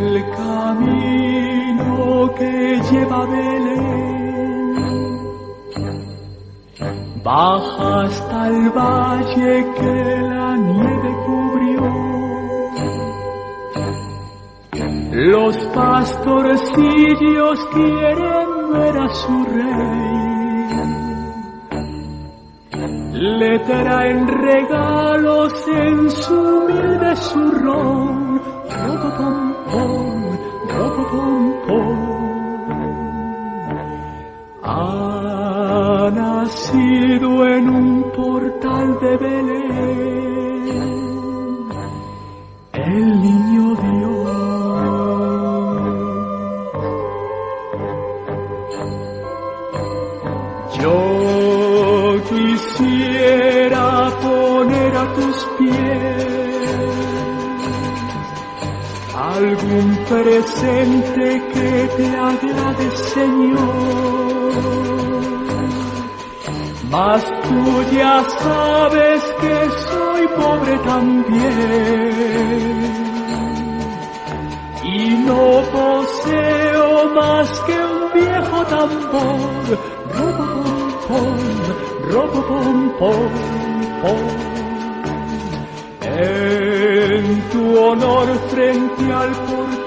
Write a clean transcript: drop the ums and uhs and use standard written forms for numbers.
El camino que lleva a Belén baja hasta el valle que la nieve cubrió. Los pastorcillos quieren ver a su rey, le traen regalos en su humilde zurrón. Ropopompón, ropopompón. Ha nacido en un portal de Belén el niño Dios. Yo quisiera poner a tus pies algún presente que te agrade, Señor, mas tú ya sabes que soy pobre también y no poseo más que un viejo tambor. Ropopompón, ropopompón, en tu honor frente al portal